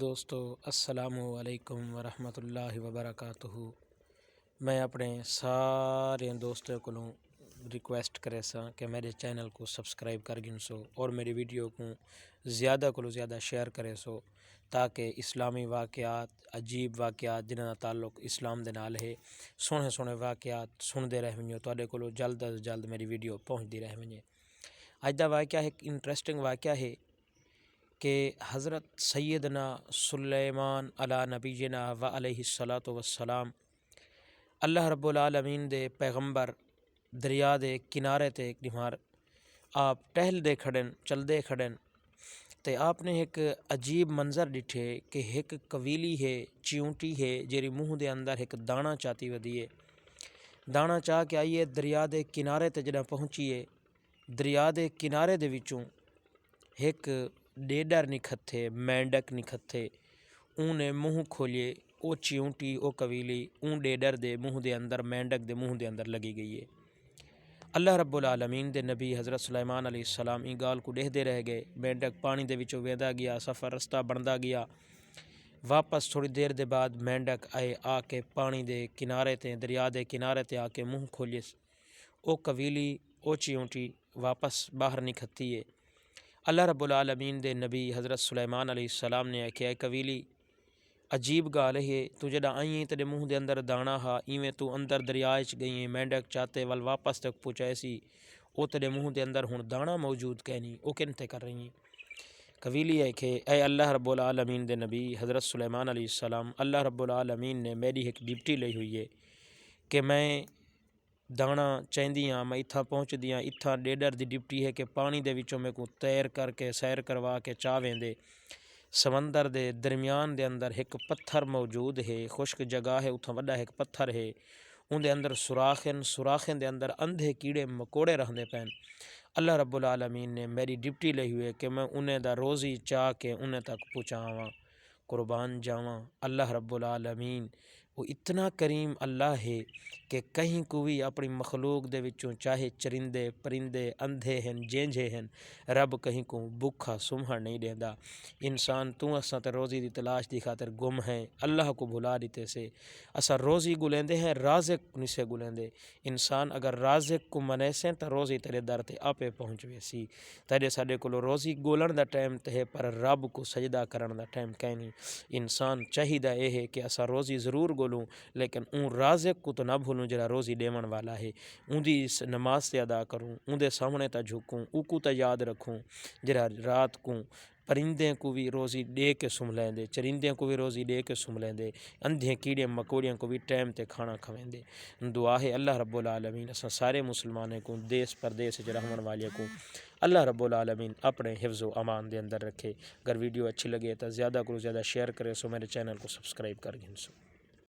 دوستو السلام علیکم ورحمۃ اللہ وبرکاتہ۔ میں اپنے سارے دوستوں کو ریکویسٹ کرے سا کہ میرے چینل کو سبسکرائب کر گن سو اور میری ویڈیو کو زیادہ شیئر کرے سو تاکہ اسلامی واقعات عجیب واقعات جنہاں دا تعلق اسلام دے نال ہے سونے واقعات سنتے رہ ونجو تواڈے کولو جلد از جلد میری ویڈیو پہنچتی رہ ونجے۔ اج دا واقعہ ایک انٹرسٹنگ واقعہ ہے کہ حضرت سیدنا سلیمان علی نبینا و علیہ الصلاۃ والسلام اللہ رب العالمین دے پیغمبر دریا دے کنارے تے ایک نمار آپ ٹہل دے کھڑن چل دے کھڑن تے آپ نے ایک عجیب منظر ڈٹھے کہ ایک قویلی ہے چیونٹی ہے جیری منہ دے اندر ایک دانا چاتی ودی ہے۔ دانا چاہ کے آئیے دریا دے کنارے تے جڑا پہنچیے دریا دے کنارے دے وچوں ایک ڈیڈر نکھتے مینڈک نکھتے اون نے منہ کھولیے او چیونٹی او قویلی اون ڈیڈر دے منہ دے اندر مینڈک دے منہ دے اندر لگی گئی ہے۔ اللہ رب العالمین دے نبی حضرت سلیمان علیہ السلام ای گال کو ڈہدے رہ گئے۔ مینڈک پانی دے وچوں ویندا گیا سفر رستہ بندا گیا۔ واپس تھوڑی دیر دے بعد مینڈک آ کے پانی دے کنارے تے دریا دے کنارے تے آ کے منہ کھولیے او قویلی او چیونٹی واپس باہر نکھتی ہے۔ اللہ رب العالمین دے نبی حضرت سلیمان علیہ السلام نے آکھیا اے قویلی عجیب گال ہے تو جڑا آئیں تیرے منہ دے اندر دانا ہا ایویں تو اندر دریا وچ گئی مینڈک چاتے ول واپس تک پہنچائے سی او تیرے منہ دے اندر ہن دانا موجود کہنی او کن تے کر رہی ہیں۔ قویلی ہے کہ اے اللہ رب العالمین دے نبی حضرت سلیمان علیہ السلام اللہ رب العالمین نے میری ایک ڈپٹی لئی ہوئی ہے کہ میں دانا چاہندیاں میں اتھا پہنچ دیاں اتھا ڈیڈر دی ڈپٹی ہے کہ پانی دے وچوں میں کو تیر کر کے سیر کروا کے چاویں دے سمندر دے درمیان دے اندر ایک پتھر موجود ہے خشک جگہ ہے اتھا وڈا ایک پتھر ہے ان دے اندر سوراخن دے اندر اندھے کیڑے مکوڑے رہندے پین۔ اللہ رب العالمین نے میری ڈپٹی لئی ہوئے کہ میں انہیں دا روزی چاہ کے انہیں تک پہنچاواں قربان جاواں۔ اللہ رب العالمین وہ اتنا کریم اللہ ہے کہ کہیں کو بھی اپنی مخلوق دے وچوں چاہے چرندے پرندے اندھے ہیں جینجے ہیں رب کہیں کو بکھا سمہر نہیں دیندا۔ انسان تو اساں تے روزی دی تلاش دی خاطر گم ہیں اللہ کو بھلا دیتے سے اساں روزی گلیندے ہیں رازق نسے گلیندے۔ انسان اگر رازق کو منے سے تو روزی تیرے در تے آپے پہنچ ویسی تیرے ساڈے کولو روزی گولن دا ٹائم تے ہے پر رب کو سجدہ کرن دا ٹائم کہیں نہیں۔ انسان چاہیدہ اے ہے کہ اساں روزی ضرور گولوں لیکن اون رازق کو تو نہ بھولوں جڑا روزی دیون والا ہے اون دی نماز تے ادا کروں اون دے سامنے تا جھکوں او کو تا یاد رکھوں جڑا رات کو پرندے کو بھی روزی دے کے سم لیندے چرندے کو بھی روزی دے کے سم لیندے اندھے کیڑے مکوڑیاں کو بھی ٹائم تے کھانا کھویندے۔ دعا ہے اللہ رب العالمین اساں سارے مسلمانوں کو دیس پردیس وچ رہن والے کو اللہ رب العالمین اپنے حفظ و امان دے اندر رکھے۔ اگر ویڈیو اچھی لگے تو زیادہ کو زیادہ شیئر کرے سو میرے چینل کو سبسکرائب کر گن سو۔